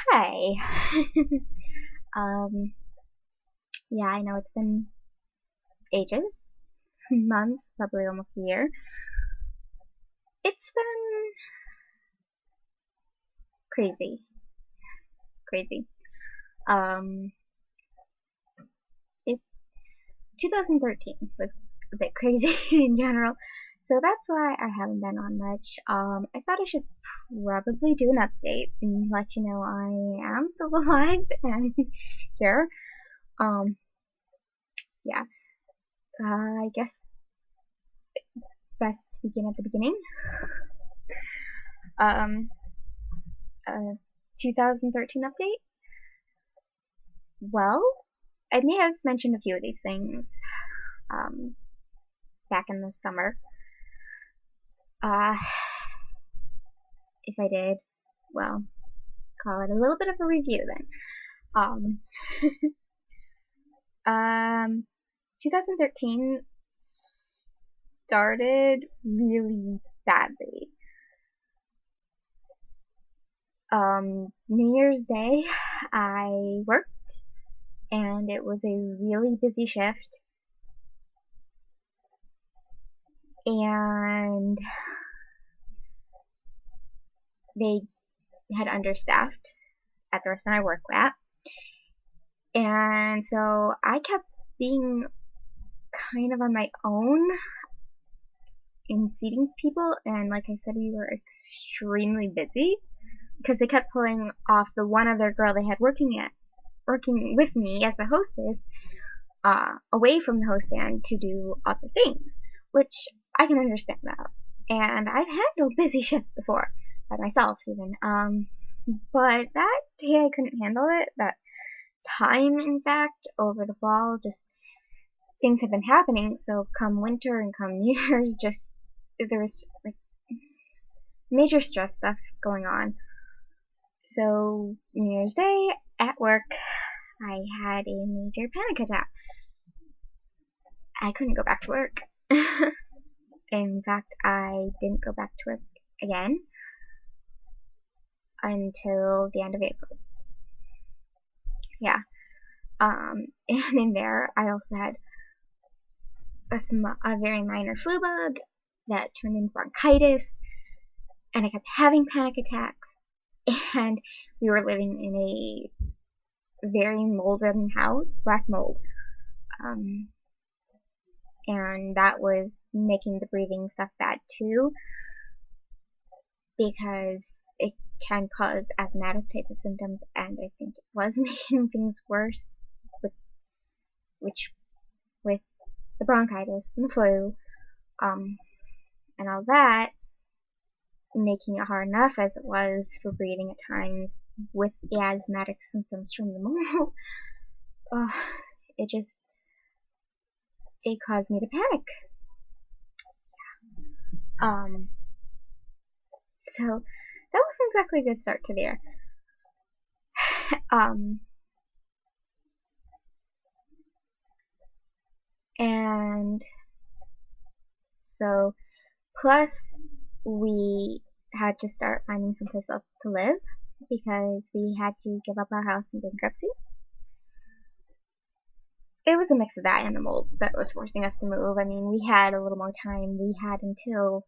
Hi. um, yeah, I know it's been ages, months, probably almost a year. It's been crazy, crazy. Um, it 2013 was a bit crazy in general, so that's why I haven't been on much. I thought I should probably do an update and let you know I am still alive and here. Um, yeah. I guess best to begin at the beginning. Um, 2013 update? Well, I may have mentioned a few of these things um, back in the summer. Uh, if I did, well, call it a little bit of a review then. Um, um, 2013 started really badly. New Year's Day, I worked, and it was a really busy shift, and they had understaffed at the restaurant I work at. And so I kept being kind of on my own in seating people, and like I said, we were extremely busy because they kept pulling off the one other girl they had working with me as a hostess away from the host stand to do other things, which I can understand that. And I've handled busy shifts before by myself even. But that day I couldn't handle it. That time, in fact, over the fall, just things have been happening. So come winter and come New Year's, just there was like major stress stuff going on. So New Year's Day at work, I had a major panic attack. I couldn't go back to work. In fact, I didn't go back to work again until the end of April. Yeah. And in there, I also had a very minor flu bug that turned into bronchitis, and I kept having panic attacks, and we were living in a very mold-ridden house, black mold, and that was making the breathing stuff bad too, because it can cause asthmatic type of symptoms, and I think it was making things worse with with the bronchitis and the flu, and all that, making it hard enough as it was for breathing at times with the asthmatic symptoms from the mold. It just, it caused me to panic. So that wasn't exactly a good start to the year. And so, plus we had to start finding someplace else to live because we had to give up our house in bankruptcy. It was a mix of that and the mold that was forcing us to move. I mean, we had a little more time. We had until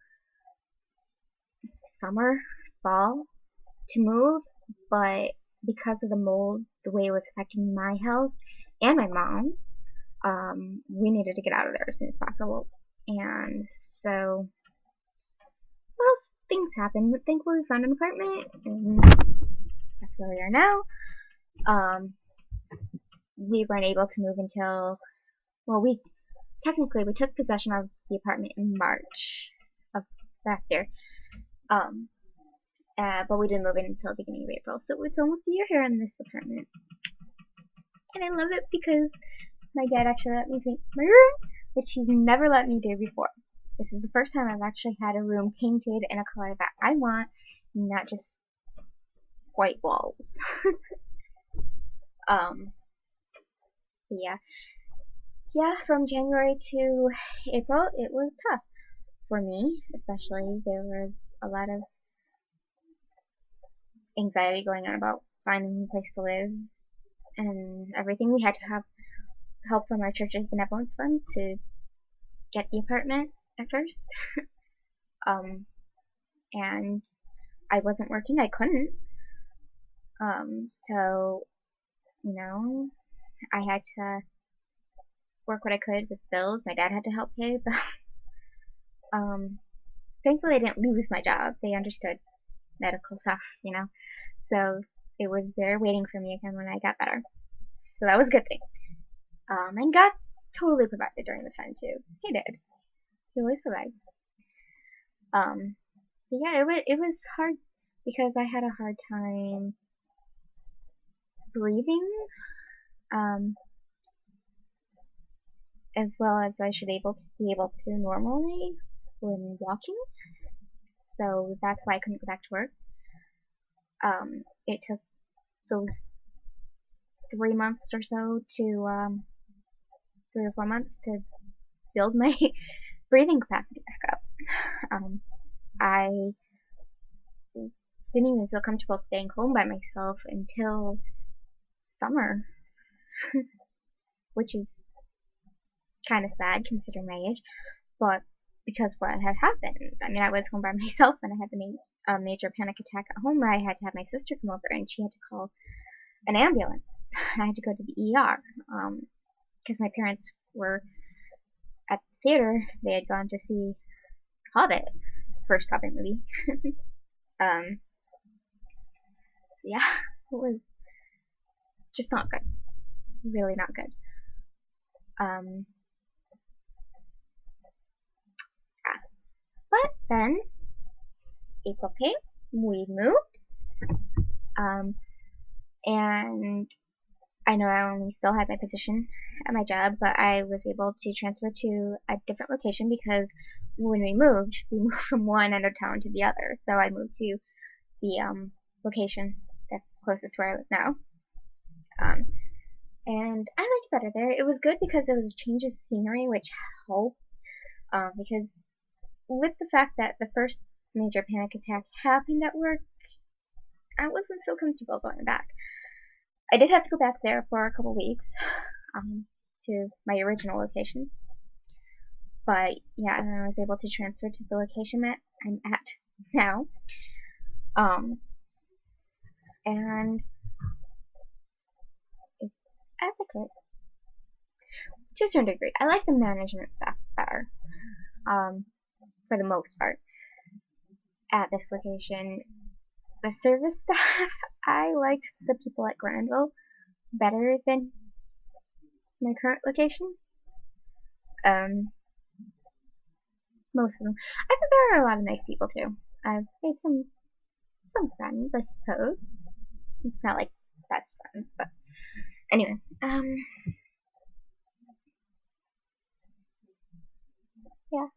summer, fall to move, but because of the mold, the way it was affecting my health and my mom's, we needed to get out of there as soon as possible. And so, well, things happened, but thankfully we found an apartment, and that's where we are now. We weren't able to move until, well, we took possession of the apartment in March of last year. But we didn't move in until the beginning of April, so it's almost a year here in this apartment. And I love it because my dad actually let me paint my room, which he's never let me do before. This is the first time I've actually had a room painted in a color that I want, not just white walls. Yeah, from January to April, it was tough for me, especially. There was a lot of anxiety going on about finding a place to live and everything. We had to have help from our church's benevolence fund to get the apartment at first. And I wasn't working, I couldn't. So, you know, I had to work what I could with bills. My dad had to help pay the thankfully I didn't lose my job. They understood medical stuff, you know. So it was there waiting for me again when I got better. So that was a good thing. And God totally provided during the time too. He did. He always provides. But yeah, it was hard because I had a hard time breathing, as well as I should be able to normally when walking. So that's why I couldn't go back to work. It took those 3 months or so to 3 or 4 months to build my breathing capacity back up. I didn't even feel comfortable staying home by myself until summer, which is kind of sad considering my age, but because what had happened. I mean, I was home by myself and I had a major panic attack at home where I had to have my sister come over and she had to call an ambulance. I had to go to the ER because my parents were at the theater. They had gone to see Hobbit, first Hobbit movie. Yeah, it was just not good. Really not good. Yeah. But then April came, we moved, and I know I only still had my position at my job, but I was able to transfer to a different location because when we moved from one end of town to the other. So I moved to the location that's closest to where I live now. And I liked it better there. It was good because it was a change of scenery, which helped. Because with the fact that the first major panic attack happened at work, I wasn't so comfortable going back. I did have to go back there for a couple weeks to my original location. But yeah, I was able to transfer to the location that I'm at now. And I like it. To a certain degree. I like the management staff better. For the most part. At this location. The service staff, I liked the people at Granville better than my current location. Most of them. I think there are a lot of nice people too. I've made some friends, I suppose. It's not like best friends, but anyway. Yeah.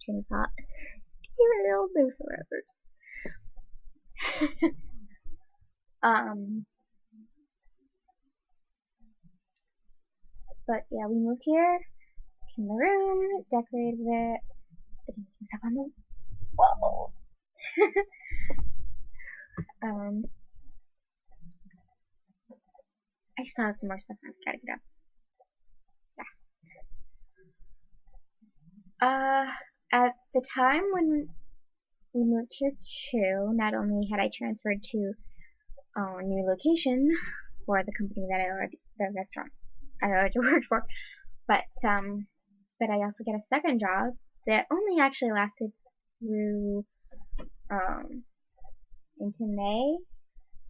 Train of thought. Real no survivors. But yeah, we moved here, came in the room, decorated it, sticking things up on the walls. I still have some more stuff I've gotta get up. Yeah. At the time when we moved here too, not only had I transferred to a new location for the company that the restaurant I already worked for, but I also get a second job that only actually lasted through into May,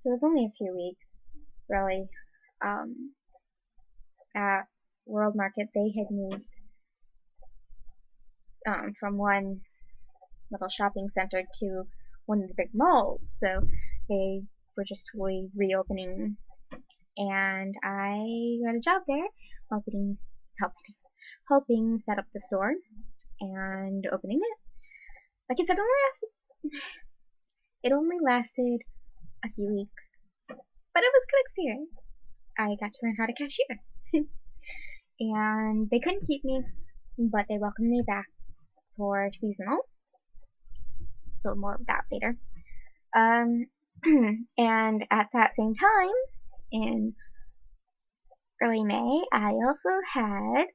so it was only a few weeks, really. At World Market, they had moved from one little shopping center to one of the big malls, so they were just reopening, and I got a job there, helping set up the store and opening it. Like I said, it only lasted a few weeks, but it was a good experience. I got to learn how to cashier. And they couldn't keep me, but they welcomed me back for seasonal, so more of that later. And at that same time, in early May, I also had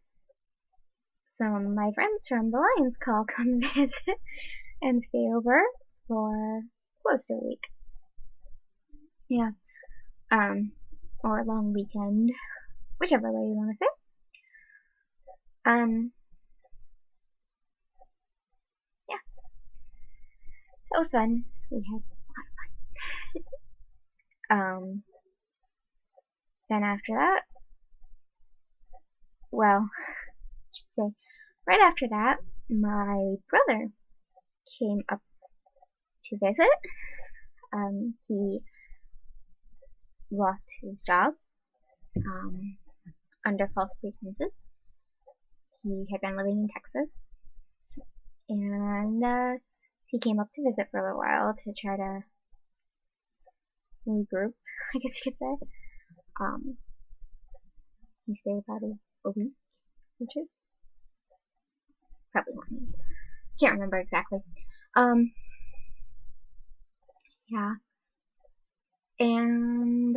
some of my friends from the Lions Call come visit and stay over for close to a week. Yeah. Or a long weekend, whichever way you want to say. Yeah. That was fun. We had a lot of fun. Then after that, well, I should say, right after that, my brother came up to visit. He lost his job under false pretenses. He had been living in Texas, and he came up to visit for a little while to try to regroup, I guess you could say. He stayed about a week, which is probably one week. Can't remember exactly. Yeah. And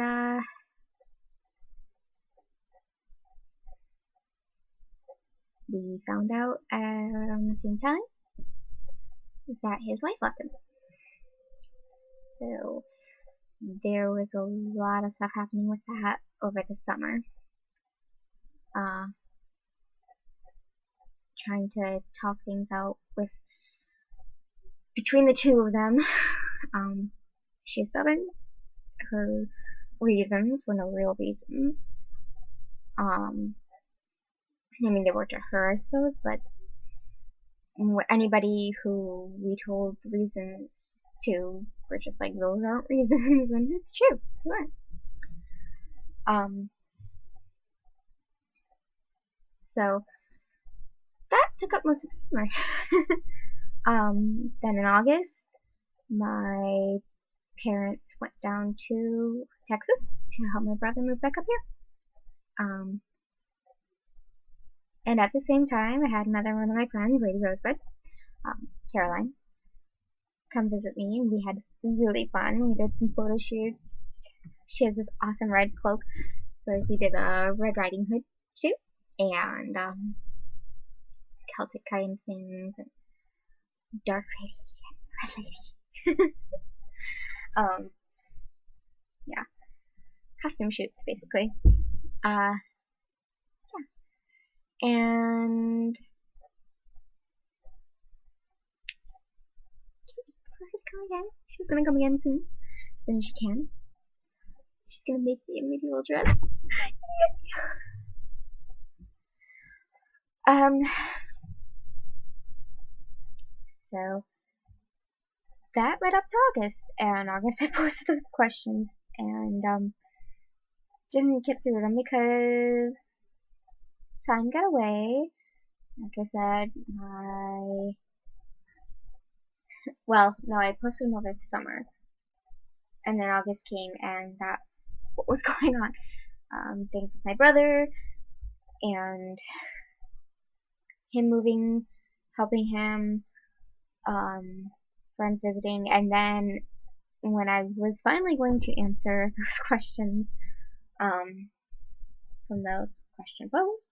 we found out around the same time that his wife left him. So there was a lot of stuff happening with that over the summer. Trying to talk things out between the two of them. She's stubborn. Her reasons were no real reasons. I mean, they were to her, I suppose, but anybody who we told reasons to were just like, those aren't reasons, and it's true, they weren't. So that took up most of the summer. Then in August, my parents went down to Texas to help my brother move back up here. And at the same time, I had another one of my friends, Lady Rosebud, Caroline, come visit me, and we had really fun. We did some photo shoots. She has this awesome red cloak, so we did a Red Riding Hood shoot, and Celtic kind of things, and Dark Lady, Red Lady. Yeah, costume shoots basically. Yeah, and come again. She's gonna come again soon, as soon as she can. She's gonna make me a medieval dress. So that led up to August, and August I posted those questions and didn't get through them because time got away. Like I said, I posted them over the summer, and then August came, and that's what was going on. Things with my brother, and him moving, helping him, friends visiting, and then when I was finally going to answer those questions from those question posts,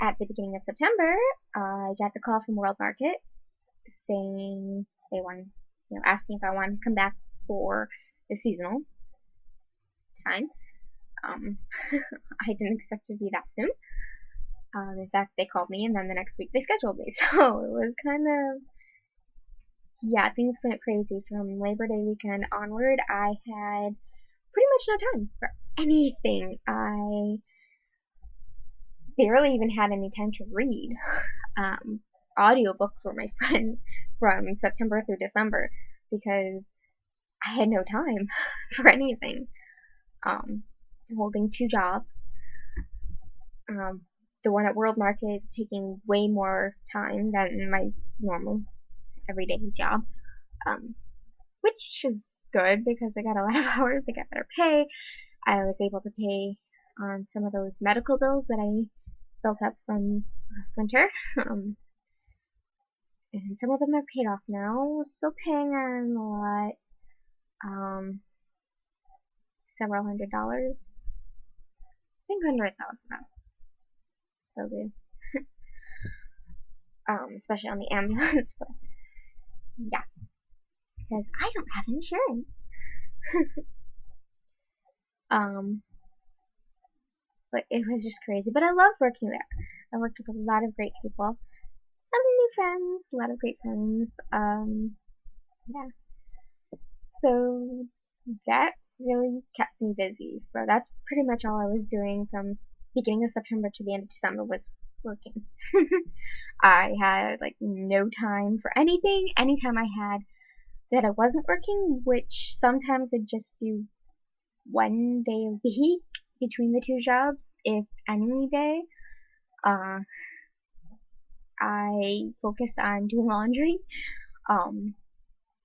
at the beginning of September, I got the call from World Market saying they wanted, asking if I wanted to come back for the seasonal time. I didn't expect it to be that soon. In fact, they called me, and then the next week they scheduled me. So it was kind of, things went crazy. From Labor Day weekend onward, I had pretty much no time for anything. I barely even had any time to read. Audiobooks were my friends from September through December because I had no time for anything. Holding 2 jobs. The one at World Market taking way more time than my normal everyday job, which is good because I got a lot of hours, I got better pay. I was able to pay on some of those medical bills that I built up from last winter. and some of them are paid off now. Still paying on a lot, several $100s. I think 100,000 now. So good. Especially on the ambulance. But yeah, because I don't have insurance. But it was just crazy. But I loved working there. I worked with a lot of great people, some new friends, a lot of great friends. Yeah. So that really kept me busy. So that's pretty much all I was doing from beginning of September to the end of December was working. I had like no time for anything. Anytime I had that I wasn't working, which sometimes it'd just be one day a week between the two jobs, if any day. I focused on doing laundry,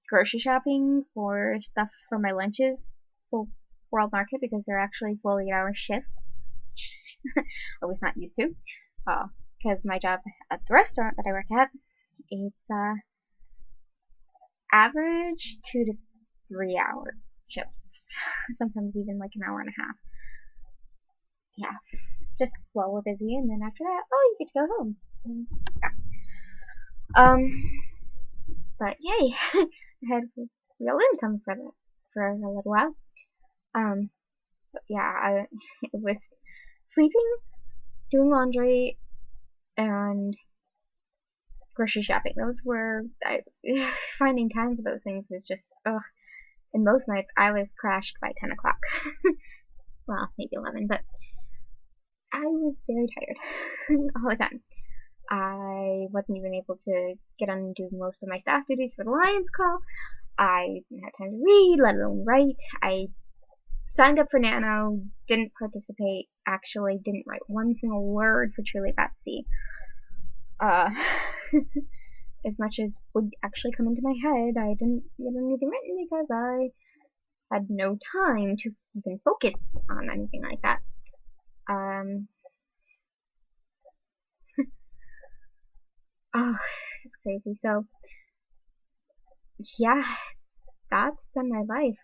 grocery shopping for stuff for my lunches for World Market because they're actually full 8-hour shifts. I was not used to, because my job at the restaurant that I work at, it's average 2 to 3 hour shifts, sometimes even like an hour and a half. Yeah, just while we're busy, and then after that, oh, you get to go home. Yeah. But yay, I had real income for that for a little while. But yeah, it was sleeping, doing laundry, and grocery shopping. Those were finding time for those things was just ugh. And most nights I was crashed by 10 o'clock. Well, maybe 11, but I was very tired all the time. I wasn't even able to get on and do most of my staff duties for the Lions call. I didn't have time to read, let alone write. I signed up for Nano, didn't participate, actually didn't write one single word for Truly Betsy. As much as would actually come into my head, I didn't get anything written because I had no time to even focus on anything like that. Oh, it's crazy. So, yeah, that's been my life.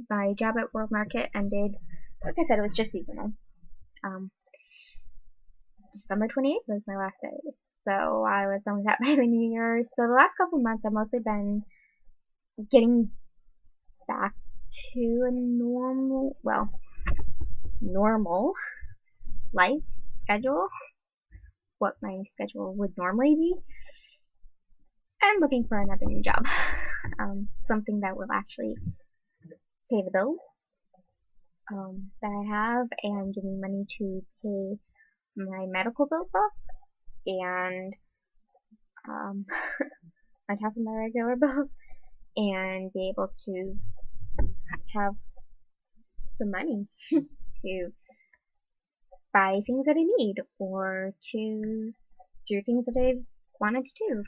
My job at World Market ended, like I said, it was just seasonal. December 28th was my last day. So I was done with that by the New Year. So the last couple months I've mostly been getting back to a normal life schedule, what my schedule would normally be, and looking for another new job. Something that will actually pay the bills that I have and give me money to pay my medical bills off and on top of my regular bills, and be able to have some money to buy things that I need or to do things that I've wanted to do.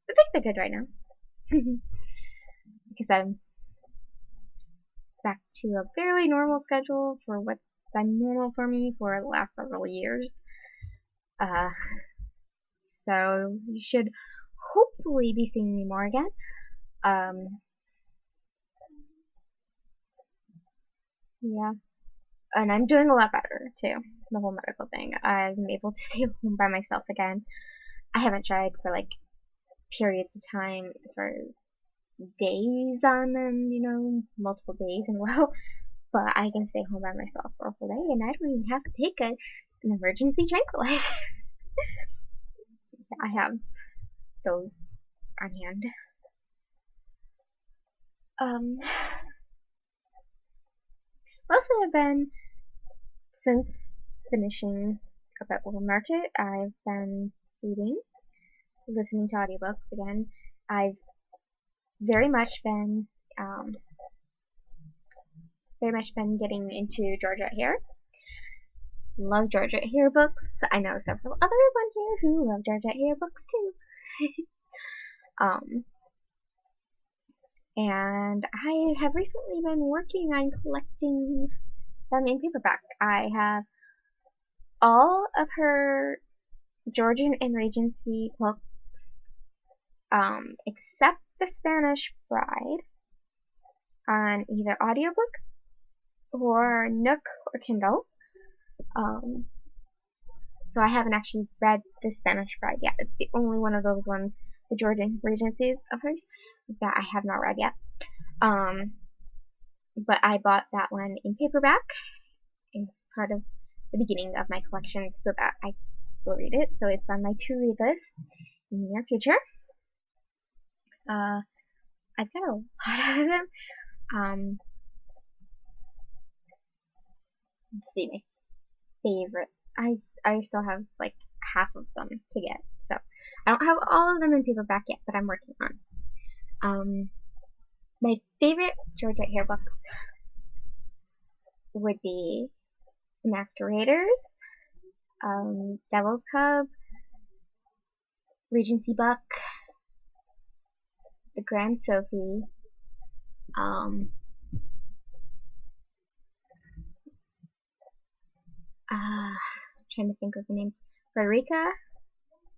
But things are good right now because I'm back to a fairly normal schedule for what's been normal for me for the last several years. So you should hopefully be seeing me more again. Yeah, and I'm doing a lot better too. The whole medical thing. I'm able to stay home by myself again. I haven't tried for like periods of time as far as days on them, multiple days in a row. But I can stay home by myself for a whole day, and I don't even have to take an emergency tranquilizer. I have those on hand. Also, I've been, since finishing up at World Market, I've been reading, listening to audiobooks again. I've very much been getting into Georgette Heyer. Love Georgette Heyer books. I know several others on here who love Georgette Heyer books too. and I have recently been working on collecting them in paperback. I have all of her Georgian and Regency books, except The Spanish Bride, on either audiobook or Nook or Kindle. So I haven't actually read The Spanish Bride yet. It's the only one of those ones, the Georgian Regencies of hers, that I have not read yet. But I bought that one in paperback. It's part of the beginning of my collection so that I will read it. So it's on my to-read list in the near future. I've got a lot of them. Let's see, my favorites. I still have like half of them to get. So I don't have all of them in paperback yet, but I'm working on. My favorite Georgette Heyer books would be The Masqueraders, Devil's Cub, Regency Buck, The Grand Sophie, trying to think of the names, Frederica,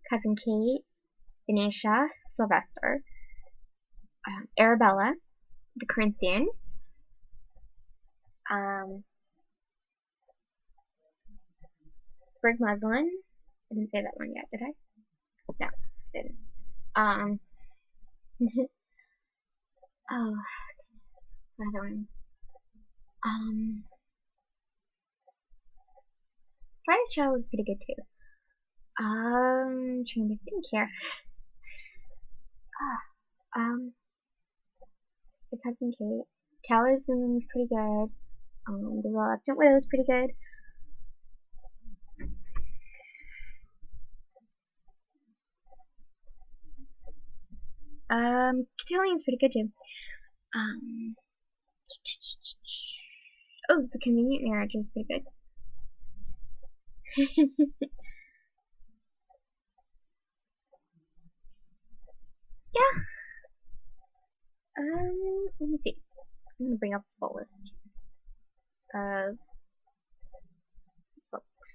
Cousin Kate, Venetia, Sylvester, Arabella, The Corinthian, Sprig Muslin. I didn't say that one yet, did I? No, I didn't. Oh, what other ones? Friday's Show was pretty good too. Trying to think here. The Cousin Kate. Talisman was pretty good. The Reluctant Widow was pretty good. Catillion's pretty good too. Oh, The Convenient Marriage is pretty good. Yeah. Let me see. I'm gonna bring up the full list of books.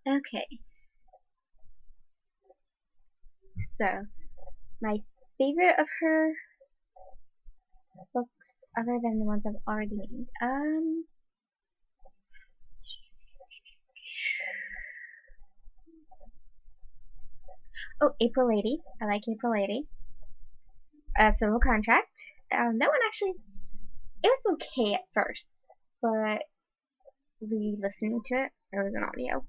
Okay. So, my favorite of her books, other than the ones I've already named, oh, April Lady. I like April Lady. Civil Contract. That one actually, it was okay at first, but re-listening to it, it was an audio.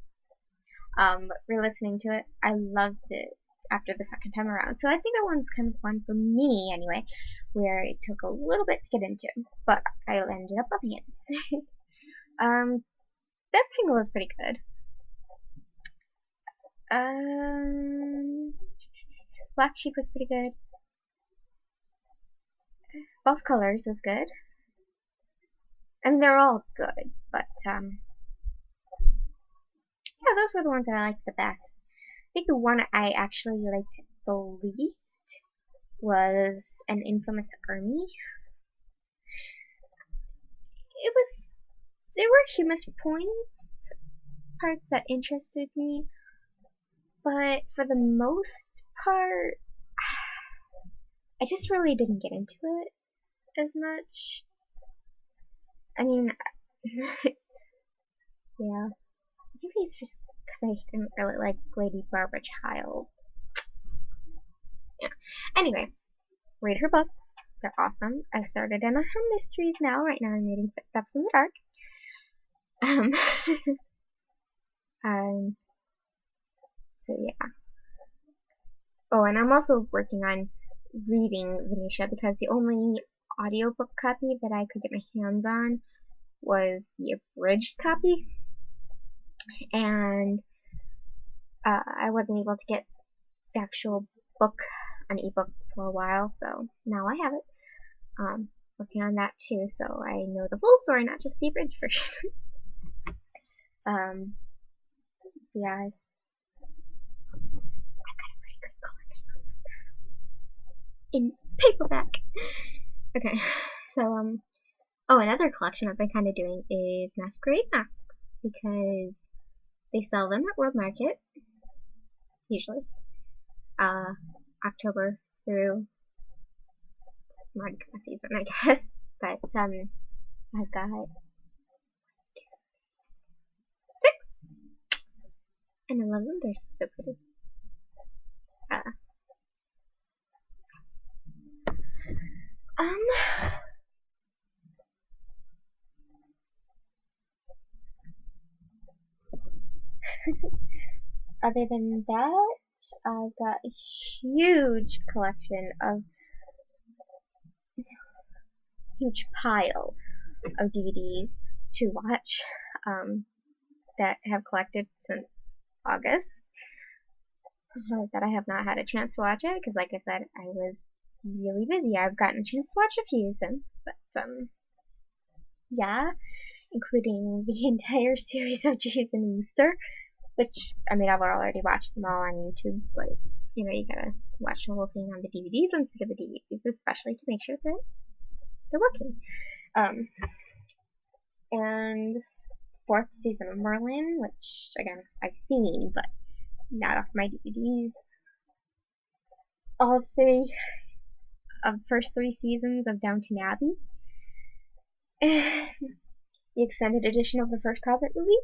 But re-listening to it, I loved it after the second time around. So I think that one's kind of fun for me anyway, where it took a little bit to get into, but I ended up loving it. That Penguin was pretty good. Black Sheep was pretty good. False Colors was good. And they're all good, but yeah, those were the ones that I liked the best. I think the one I actually liked the least was An Infamous Army. There were humorous parts that interested me, but for the most part, I just really didn't get into it as much. I mean, yeah, maybe it's just because I didn't really like Lady Barbara Child. Yeah. Anyway, read her books. They're awesome. I've started in on her mysteries now. Right now I'm reading Footsteps in the Dark. So yeah. Oh, and I'm also working on reading Venetia because the only audiobook copy that I could get my hands on was the abridged copy, and I wasn't able to get the actual book on ebook for a while, so now I have it. Working on that too, so I know the full story, not just the abridged version. Yeah, in paperback. Okay, so oh, another collection I've been kind of doing is masquerade masks because they sell them at World Market usually, October through March season, I guess. But I've got 6, and I love them. They're so pretty. Um, Other than that, I've got a huge collection of huge pile of DVDs to watch that I have collected since August. That I have not had a chance to watch it because, like I said, I was really busy. I've gotten a chance to watch a few since, but yeah, including the entire series of Jeeves and Wooster, which, I mean, I've already watched them all on YouTube, but, you know, you gotta watch the whole thing on the DVDs instead of the DVDs, especially to make sure that they're working. And 4th season of Merlin, which, again, I've seen, but not off my DVDs. All 3 of the first 3 seasons of Downton Abbey. The extended edition of the first Hobbit movie.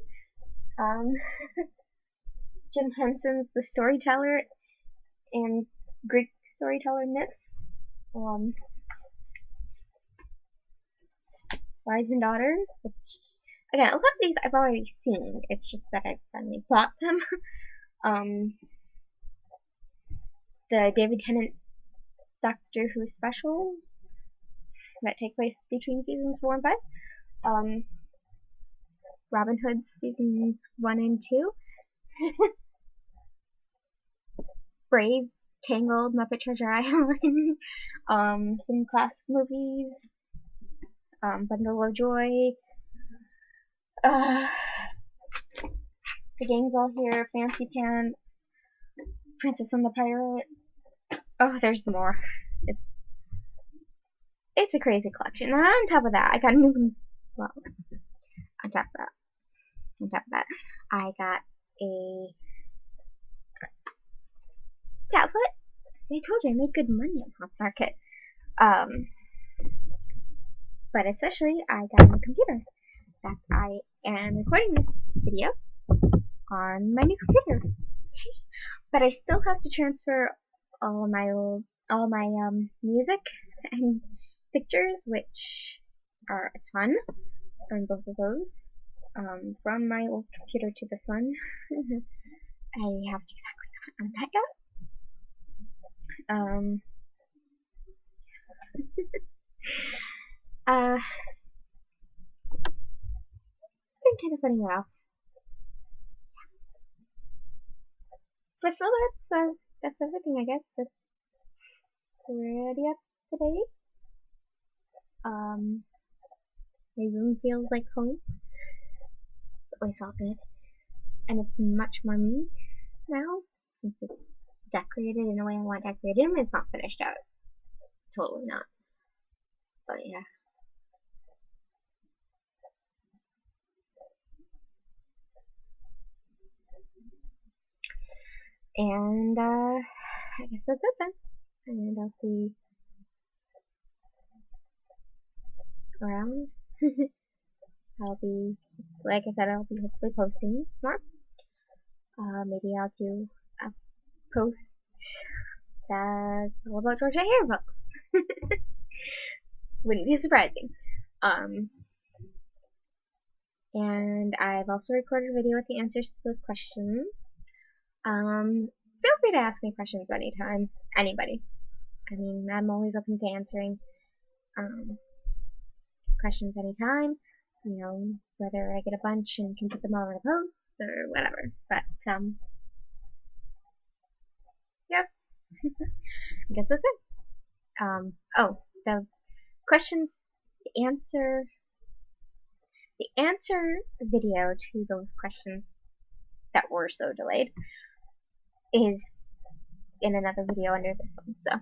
Jim Henson's The Storyteller and Greek Storyteller Myths. Wives and Daughters, which, again, a lot of these I've already seen. It's just that I finally bought them. The David Tennant Doctor Who special that take place between seasons 4 and 5. Robin Hood seasons 1 and 2. Brave, Tangled, Muppet Treasure Island, some classic movies, Bundle of Joy, The Gang's All Here, Fancy Pants, Princess and the Pirate. Oh, there's more. It's a crazy collection. And on top of that, I got a new, well, on top of that, I got a tablet. I told you I made good money at Pop Market. But especially I got a new computer that I am recording this video on my new computer. But I still have to transfer all my music and pictures, which are a ton on both of those, from my old computer to this one. I have to exactly comment on that yet. I'm kind of putting it off. But so that's everything, I guess. That's pretty up to date. My room feels like home. At least all good. And it's much more me now, since it's decorated in the way I want decorated. And it's not finished out. Totally not. But yeah. And I guess that's it then. And I'll see around. I'll be, like I said, I'll be hopefully posting more. Maybe I'll do a post that's all about Georgette Heyer books. Wouldn't be surprising. And I've also recorded a video with the answers to those questions. Feel free to ask me questions anytime. Anybody. I mean, I'm always open to answering questions anytime. You know, whether I get a bunch and can put them all in a post or whatever. But, yep. I guess that's it. Oh, the questions, the answer video to those questions that were so delayed is in another video under this one, so